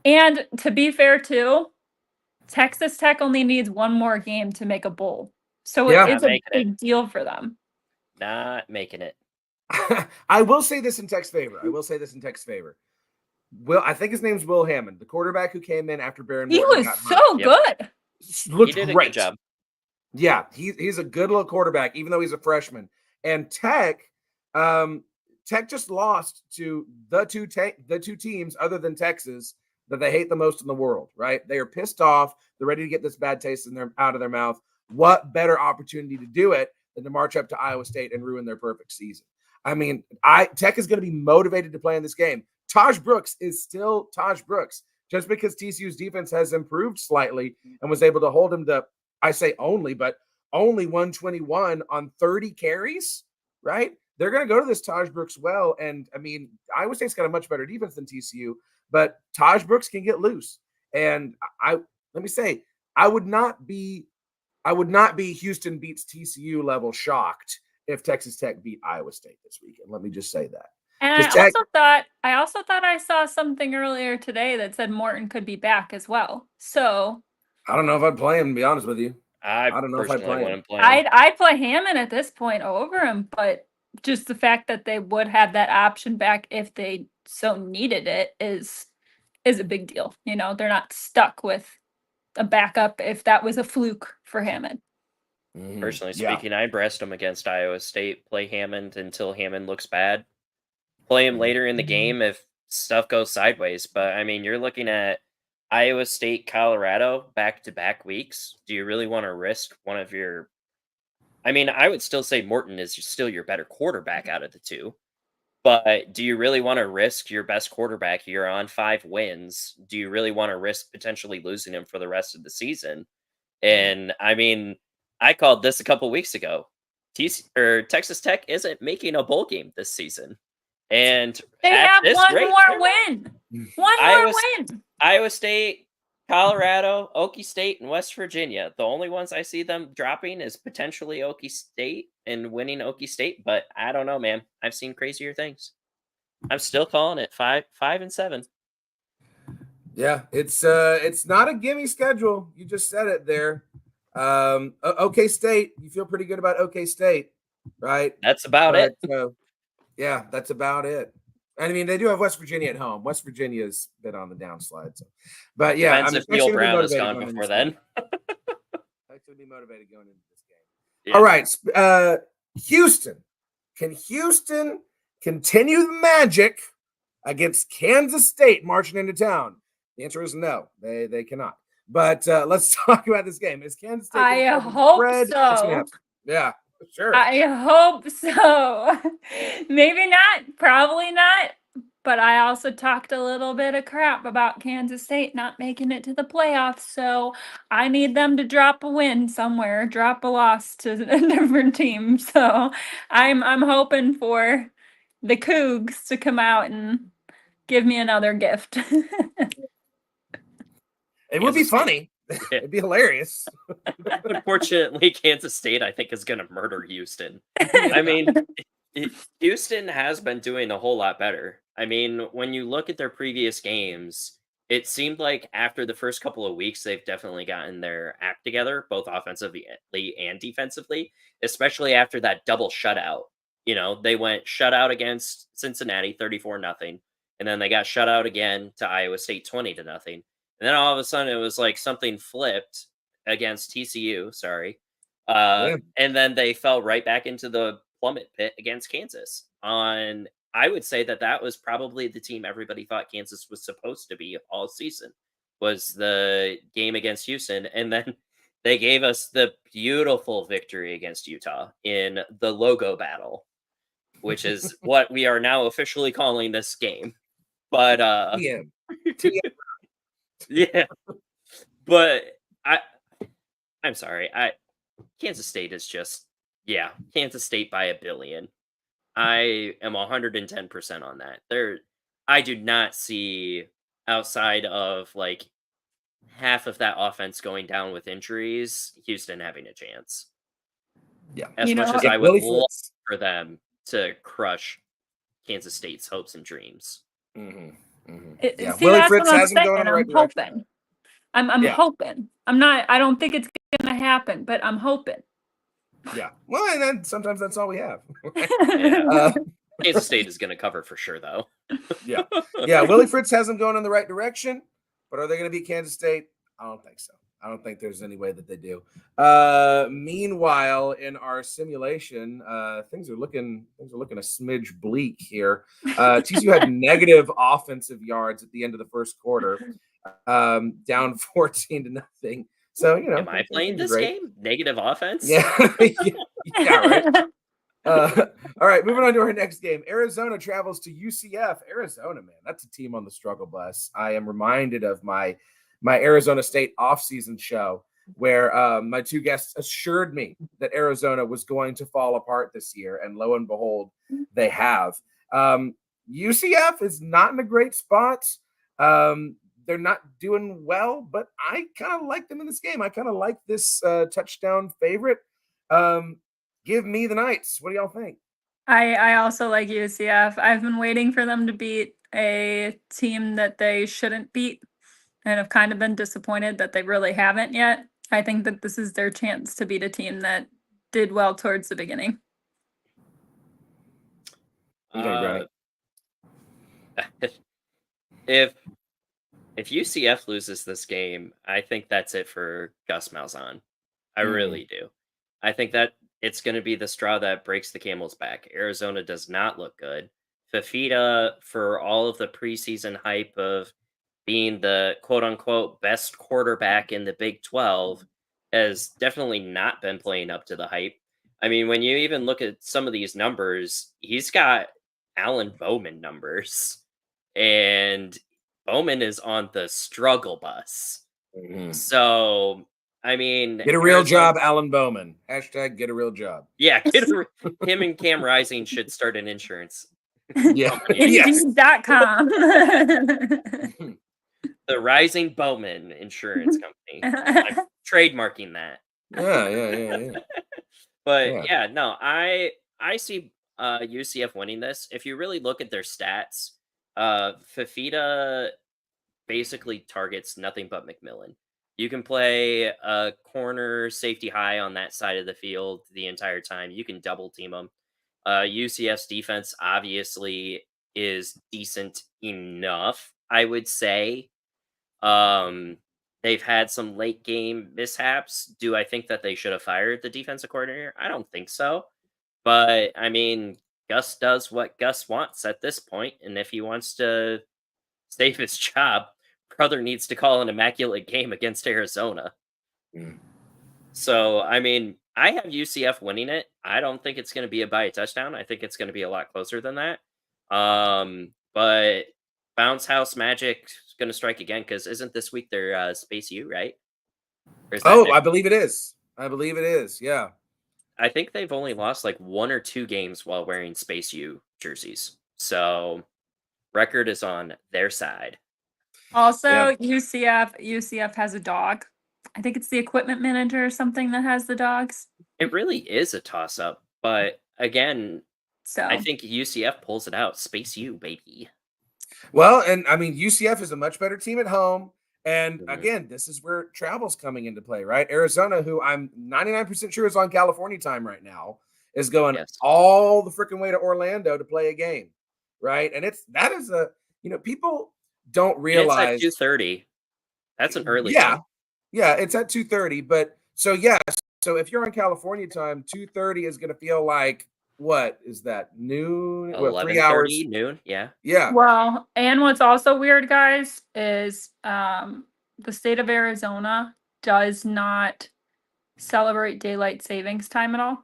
And to be fair too, Texas Tech only needs one more game to make a bowl. So it's a big deal for them. Not making it. I will say this in Tech's favor. I think his name's Will Hammond, the quarterback who came in after Baron Morton got hurt. So good. Looked he did great. A good job. Yeah, he's a good little quarterback, even though he's a freshman. And Tech just lost to the two teams other than Texas that they hate the most in the world, right? They are pissed off. They're ready to get this bad taste out of their mouth. What better opportunity to do it than to march up to Iowa State and ruin their perfect season? I mean, Tech is going to be motivated to play in this game. Taj Brooks is still Taj Brooks. Just because TCU's defense has improved slightly and was able to hold him to, I say only 121 on 30 carries, right? They're going to go to this Taj Brooks well. And I mean, Iowa State's got a much better defense than TCU, but Taj Brooks can get loose. And let me say, I would not be Houston beats TCU level shocked if Texas Tech beat Iowa State this weekend. Let me just say that. And I also thought I saw something earlier today that said Morton could be back as well. So I don't know if I'd play him, to be honest with you. I don't know if I'd play him. I'd play Hammond at this point over him, but just the fact that they would have that option back if they so needed it is a big deal. You know, they're not stuck with a backup if that was a fluke for Hammond. Personally speaking, I'd rest him against Iowa State, play Hammond until Hammond looks bad. Play him later in the game if stuff goes sideways. But, I mean, you're looking at Iowa State, Colorado, back-to-back weeks. Do you really want to risk one of your... I mean, I would still say Morton is still your better quarterback out of the two. But do you really want to risk your best quarterback? You're on 5 wins. Do you really want to risk potentially losing him for the rest of the season? And, I mean, I called this a couple weeks ago. Texas Tech isn't making a bowl game this season. And they have one more win. One more win. Iowa State, Colorado, Okie State, and West Virginia. The only ones I see them dropping is potentially Okie State and winning Okie State, but I don't know, man. I've seen crazier things. I'm still calling it 5-7. Yeah, it's not a gimme schedule. You just said it there. OK State, you feel pretty good about OK State, right? That's about it. Yeah, that's about it. I mean, they do have West Virginia at home. West Virginia's been on the downslide. So, but yeah, depends if Neil Brown is gone before then. I'm going to be motivated going into this game. Yeah. All right, Houston. Can Houston continue the magic against Kansas State marching into town? The answer is no. They cannot. But let's talk about this game. Is Kansas State? I hope so. Yeah. Sure. I hope so. Maybe not, probably not. But I also talked a little bit of crap about Kansas State not making it to the playoffs. So I need them to drop a win somewhere, drop a loss to a different team. So I'm hoping for the Cougs to come out and give me another gift. It would be funny. It'd be hilarious. Unfortunately, Kansas State, I think, is going to murder Houston. I mean, Houston has been doing a whole lot better. I mean, when you look at their previous games, it seemed like after the first couple of weeks, they've definitely gotten their act together, both offensively and defensively, especially after that double shutout. they went shut out against Cincinnati 34-0, and then they got shut out again to Iowa State 20-0. And then all of a sudden it was like something flipped against TCU, sorry. And then they fell right back into the plummet pit against Kansas. I would say that was probably the team everybody thought Kansas was supposed to be all season, was the game against Houston. And then they gave us the beautiful victory against Utah in the logo battle, which is what we are now officially calling this game. But yeah. But I'm sorry. Kansas State is just Kansas State by a billion. I am 110% on that. I do not see, outside of like half of that offense going down with injuries, Houston having a chance. Yeah. As much as I would love for them to crush Kansas State's hopes and dreams. Yeah. See, Willie that's Fritz what I'm has him going saying. in the right I'm direction. hoping. I'm hoping. I don't think it's gonna happen, but I'm hoping. Yeah. Well, and then sometimes that's all we have. Yeah. Kansas State is going to cover for sure, though. Yeah. Willie Fritz has them going in the right direction, but are they going to beat Kansas State? I don't think so. I don't think there's any way that they do. Meanwhile, in our simulation, things are looking a smidge bleak here. TCU had negative offensive yards at the end of the first quarter, down 14-0. So, am I playing this game? Negative offense? Yeah. Right. All right, moving on to our next game. Arizona travels to UCF. Arizona, man, that's a team on the struggle bus. I am reminded of my Arizona State offseason show where my two guests assured me that Arizona was going to fall apart this year, and lo and behold, they have. UCF is not in a great spot. They're not doing well, but I kind of like them in this game. I kind of like this touchdown favorite. Give me the Knights. What do y'all think? I also like UCF. I've been waiting for them to beat a team that they shouldn't beat, and have kind of been disappointed that they really haven't yet. I think that this is their chance to beat a team that did well towards the beginning. If UCF loses this game, I think that's it for Gus Malzahn. I really do. I think that it's going to be the straw that breaks the camel's back. Arizona does not look good. Fafita, for all of the preseason hype of being the quote-unquote best quarterback in the Big 12, has definitely not been playing up to the hype. I mean, when you even look at some of these numbers, he's got Alan Bowman numbers. And Bowman is on the struggle bus. So, I mean... Get a real job, Alan Bowman. Hashtag get a real job. Yeah, him and Cam Rising should start an insurance. Yeah. Indeed.com. The Rising Bowman Insurance Company. I'm trademarking that. Yeah. But no, I see UCF winning this. If you really look at their stats, Fafita basically targets nothing but McMillan. You can play a corner safety high on that side of the field the entire time. You can double team them. UCF's defense obviously is decent enough, I would say. They've had some late game mishaps. Do I think that they should have fired the defensive coordinator? I don't think so. But, I mean, Gus does what Gus wants at this point, and if he wants to save his job, brother needs to call an immaculate game against Arizona. So, I mean, I have UCF winning it. I don't think it's going to be by a touchdown. I think it's going to be a lot closer than that. But Bounce House Magic is going to strike again, because isn't this week their Space U, right? I believe it is. Yeah. I think they've only lost like 1 or 2 games while wearing Space U jerseys. So record is on their side. Also, UCF has a dog. I think it's the equipment manager or something that has the dogs. It really is a toss-up. But again, I think UCF pulls it out. Space U, baby. Well, and I mean, UCF is a much better team at home. And again, this is where travel's coming into play, right? Arizona, who I'm 99% sure is on California time right now, is going Yes. all the freaking way to Orlando to play a game, right? And people don't And realize it's at 2:30. That's an early yeah, game. yeah, it's at 2:30. But so yeah, so if you're on California time, 2:30 is going to feel like what is that noon? What 3 hours? 11:30, noon. Yeah. Yeah, Well, and what's also weird, guys, is the state of Arizona does not celebrate daylight savings time at all.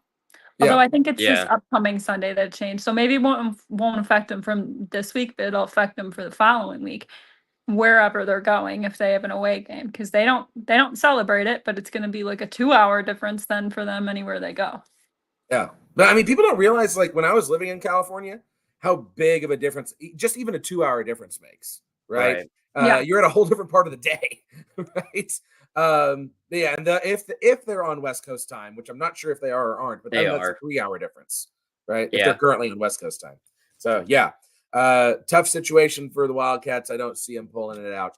Although yeah, I think it's this Yeah. upcoming Sunday that changed. So maybe it won't affect them from this week, but it'll affect them for the following week, wherever they're going if they have an away game. Because they don't celebrate it, but it's gonna be like a 2-hour difference then for them anywhere they go. yeah. But I mean, people don't realize like when I was living in California, how big of a difference just even a 2-hour difference makes, right? Right. Yeah. You're at a whole different part of the day, right? Yeah, and if they're on West Coast time, which I'm not sure if they are or aren't, but They then that's a are. 3-hour difference, right? If Yeah. they're currently on West Coast time. So yeah, tough situation for the Wildcats. I don't see them pulling it out.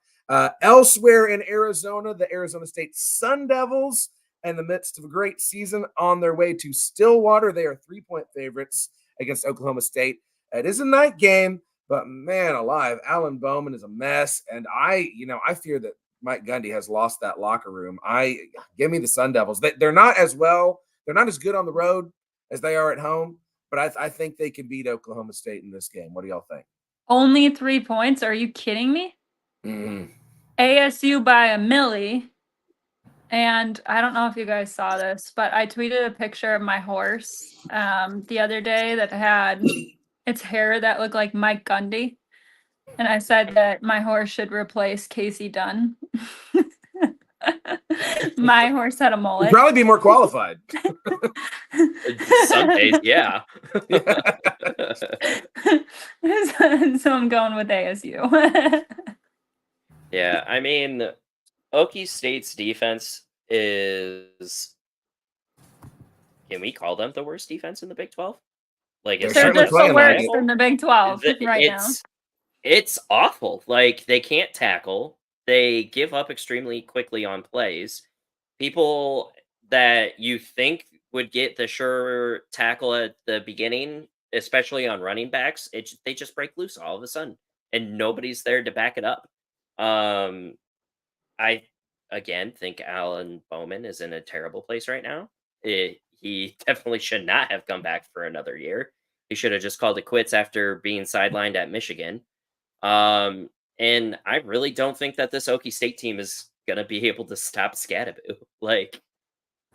Elsewhere in Arizona, the Arizona State Sun Devils, in the midst of a great season, on their way to Stillwater. They are 3-point favorites against Oklahoma State. It is a night game, but man alive, Alan Bowman is a mess. And I fear that Mike Gundy has lost that locker room. Give me the Sun Devils. They're not as good on the road as they are at home, but I think they can beat Oklahoma State in this game. What do y'all think? Only 3 points? Are you kidding me? Mm-hmm. ASU by a milli. And I don't know if you guys saw this, but I tweeted a picture of my horse the other day that had its hair that looked like Mike Gundy. And I said that my horse should replace Casey Dunn. My horse had a You'd mullet. probably be more qualified. Some days, yeah. So I'm going with ASU. Yeah, I mean, Okie State's defense is. Can we call them the worst defense in the Big 12? Like, They're is They're certainly just the playing like worst it. in the Big 12 right now. It's awful. Like, they can't tackle. They give up extremely quickly on plays. People that you think would get the sure tackle at the beginning, especially on running backs, they just break loose all of a sudden, and nobody's there to back it up. I again think Alan Bowman is in a terrible place right now. He definitely should not have come back for another year. He should have just called it quits after being sidelined at Michigan. And I really don't think that this Okie State team is going to be able to stop Scadaboo. Like,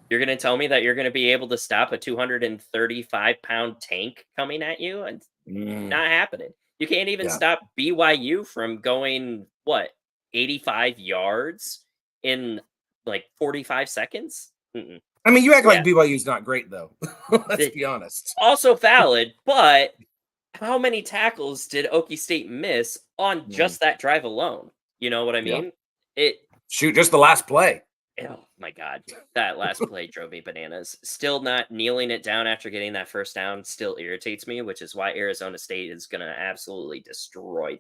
you're going to tell me that you're going to be able to stop a 235-pound tank coming at you? And not happening. You can't even stop BYU from going, 85 yards in like 45 seconds? Mm-mm. I mean, you act like BYU's not great, though. Let's be honest. Also valid, but how many tackles did Okie State miss on just that drive alone? You know what I mean? Shoot, just the last play. Oh my God. That last play drove me bananas. Still not kneeling it down after getting that first down still irritates me, which is why Arizona State is going to absolutely destroy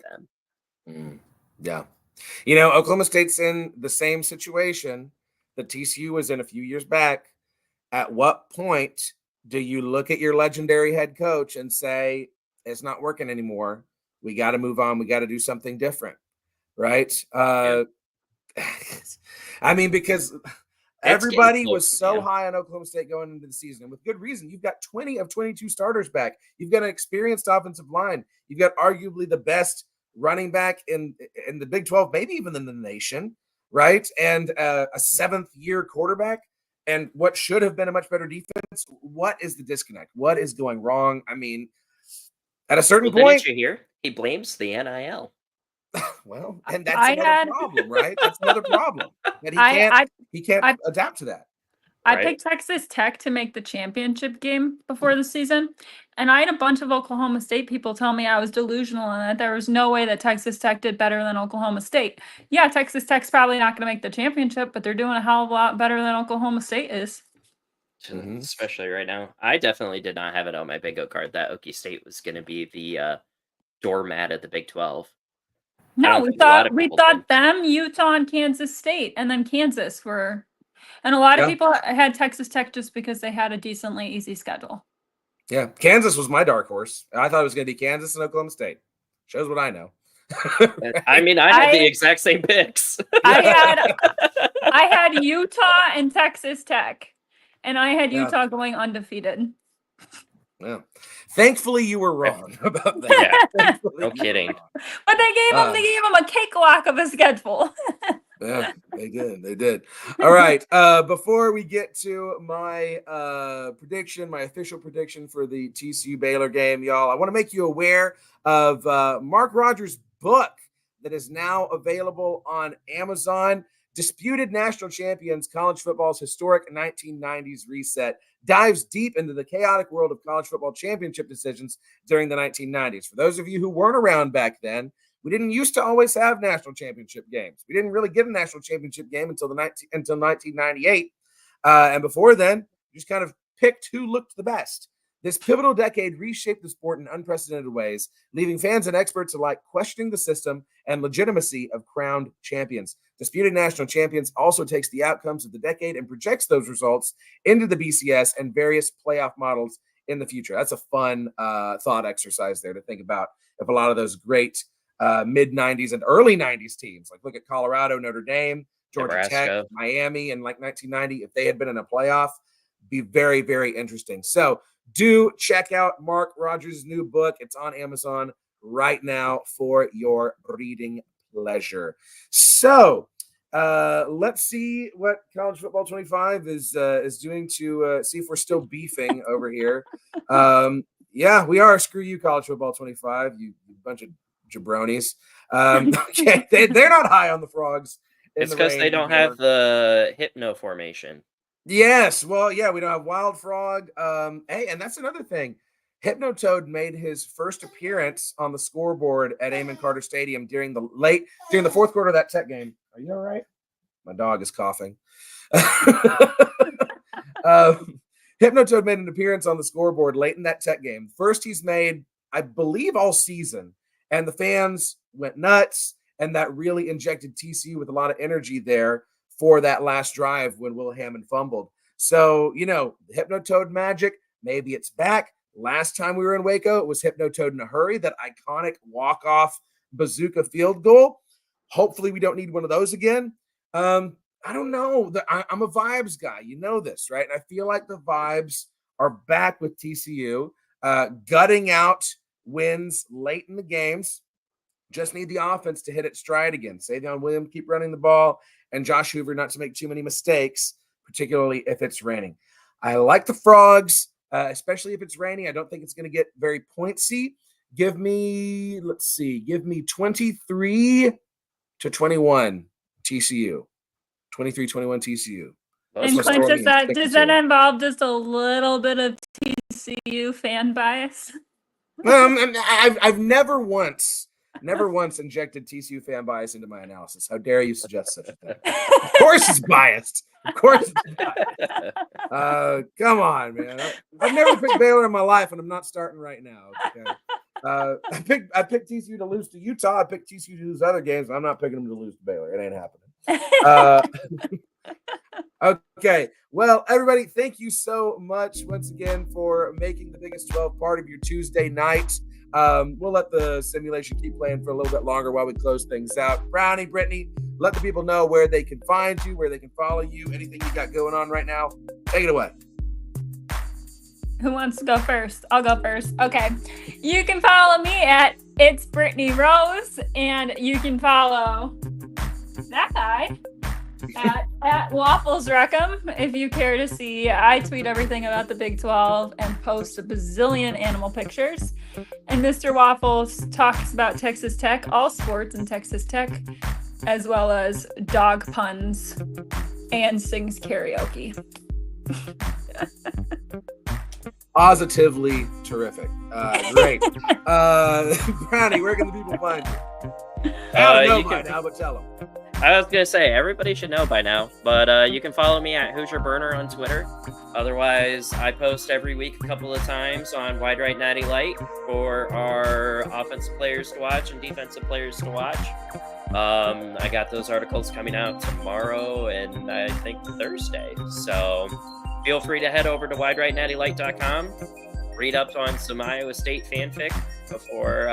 them. Yeah. You know, Oklahoma State's in the same situation that TCU was in a few years back. At what point do you look at your legendary head coach and say, it's not working anymore? We got to move on. We got to do something different. Right. I mean, because everybody was so high on Oklahoma State going into the season, and with good reason. You've got 20 of 22 starters back. You've got an experienced offensive line. You've got arguably the best running back in the Big 12, maybe even in the nation, right? And a 7th-year quarterback, and what should have been a much better defense. What is the disconnect? What is going wrong? I mean, at a certain point, didn't you hear? He blames the NIL. Well, and that's another problem, right? That's another problem that he can't adapt to that. I picked Texas Tech to make the championship game before the season, and I had a bunch of Oklahoma State people tell me I was delusional and that there was no way that Texas Tech did better than Oklahoma State. Yeah, Texas Tech's probably not going to make the championship, but they're doing a hell of a lot better than Oklahoma State is. Especially right now. I definitely did not have it on my bingo card that Okie State was going to be the doormat of the Big 12. No, we thought them, Utah, and Kansas State, and then Kansas were. And a lot of people had Texas Tech just because they had a decently easy schedule. Yeah, Kansas was my dark horse. I thought it was going to be Kansas and Oklahoma State. Shows what I know. I mean, I had the exact same picks. I had Utah and Texas Tech, and I had Utah going undefeated. Yeah. Thankfully, you were wrong about that. Yeah. No kidding. But they gave them a cakewalk of a schedule. Yeah, they did. All right. Before we get to my my official prediction for the TCU Baylor game, y'all, I want to make you aware of Mark Rogers' book that is now available on Amazon. Disputed National Champions: College Football's Historic 1990s Reset dives deep into the chaotic world of college football championship decisions during the 1990s. For those of you who weren't around back then, we didn't used to always have national championship games. We didn't really get a national championship game until 1998. And before then, you just kind of picked who looked the best. This pivotal decade reshaped the sport in unprecedented ways, leaving fans and experts alike questioning the system and legitimacy of crowned champions. Disputed National Champions also takes the outcomes of the decade and projects those results into the BCS and various playoff models in the future. That's a fun thought exercise there to think about if a lot of those great mid-90s and early 90s teams, like look at Colorado, Notre Dame, Georgia Nebraska, Tech, Miami in like 1990, if they had been in a playoff, be very, very interesting. So do check out Mark Rogers' new book. It's on Amazon right now for your reading pleasure. So let's see what College Football 25 is doing to see if we're still beefing over here. Yeah, we are. Screw you, College Football 25, you bunch of jabronis. Okay, they're not high on the frogs. It's because they don't have the hypno formation. Yes, well, yeah, we don't have Wild Frog. Hey, and that's another thing. Hypnotoad made his first appearance on the scoreboard at Amon Carter Stadium during the fourth quarter of that Tech game. Are you all right? My dog is coughing. Hypnotoad made an appearance on the scoreboard late in that Tech game. First he's made, I believe, all season. And the fans went nuts, and that really injected TCU with a lot of energy there for that last drive when Will Hammond fumbled. So, Hypnotoad magic, maybe it's back. Last time we were in Waco, it was Hypnotoad in a hurry, that iconic walk-off bazooka field goal. Hopefully we don't need one of those again. I don't know. I'm a vibes guy. You know this, right? And I feel like the vibes are back with TCU, gutting out wins late in the games. Just need the offense to hit its stride again. Savion Williams keep running the ball, and Josh Hoover not to make too many mistakes, particularly if it's raining. I like the Frogs, especially if it's raining. I don't think it's going to get very pointsy. Give me 23-21 TCU. 23-21 TCU. And Clint, does that involve just a little bit of TCU fan bias? I've never once injected TCU fan bias into my analysis. How dare you suggest such a thing? Of course it's biased. Of course it's biased. Come on, man. I've never picked Baylor in my life, and I'm not starting right now. Okay? I picked TCU to lose to Utah. I picked TCU to lose other games. I'm not picking them to lose to Baylor. It ain't happening. Okay. Well, everybody, thank you so much once again for making the Biggest 12 part of your Tuesday night. We'll let the simulation keep playing for a little bit longer while we close things out. Brownie, Brittany, let the people know where they can find you, where they can follow you, anything you got going on right now. Take it away. Who wants to go first? I'll go first. Okay. You can follow me at It's Brittany Rose, and you can follow that guy at Waffles Reckham if you care to see. I tweet everything about the Big 12 and post a bazillion animal pictures. And Mr. Waffles talks about Texas Tech, all sports in Texas Tech, as well as dog puns and sings karaoke. Positively terrific. Great. Brownie, where can the people find you? I don't know by now, but tell them. I was going to say, everybody should know by now, but you can follow me at Hoosier Burner on Twitter. Otherwise, I post every week a couple of times on Wide Right Natty Light for our offensive players to watch and defensive players to watch. I got those articles coming out tomorrow and I think Thursday. So feel free to head over to widerightnattylight.com, read up on some Iowa State fanfic before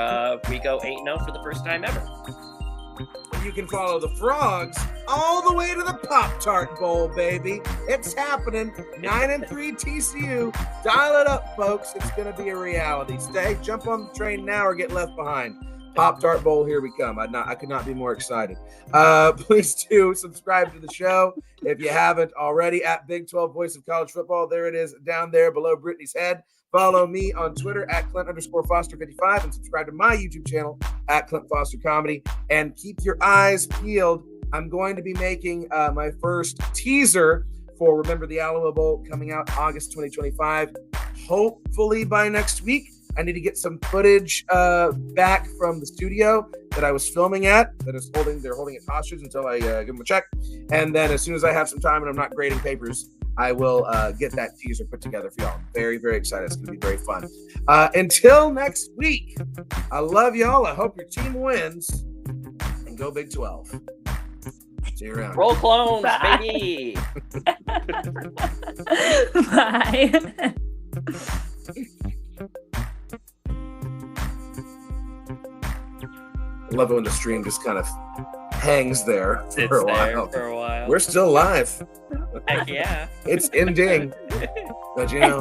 we go 8-0 for the first time ever. You can follow the Frogs all the way to the Pop-Tart Bowl, baby. It's happening. 9-3 TCU. Dial it up, folks. It's going to be a reality. Jump on the train now or get left behind. Pop-Tart Bowl, here we come. I could not be more excited. Please do subscribe to the show if you haven't already at Big 12 Voice of College Football. There it is down there below Brittany's head. Follow me on Twitter at Clint_Foster55 and subscribe to my YouTube channel at Clint Foster Comedy. And keep your eyes peeled. I'm going to be making my first teaser for Remember the Alamo Bowl coming out August 2025. Hopefully by next week. I need to get some footage back from the studio that I was filming at. They're holding it hostage until I give them a check. And then as soon as I have some time and I'm not grading papers, I will get that teaser put together for y'all. I'm very, very excited. It's going to be very fun. Until next week, I love y'all. I hope your team wins. And go Big 12. See you around. Roll clones, Bye. baby. Bye. I love it when the stream just kind of hangs there It's for a there while. for a while. We're still live. Heck yeah. It's ending. But you know,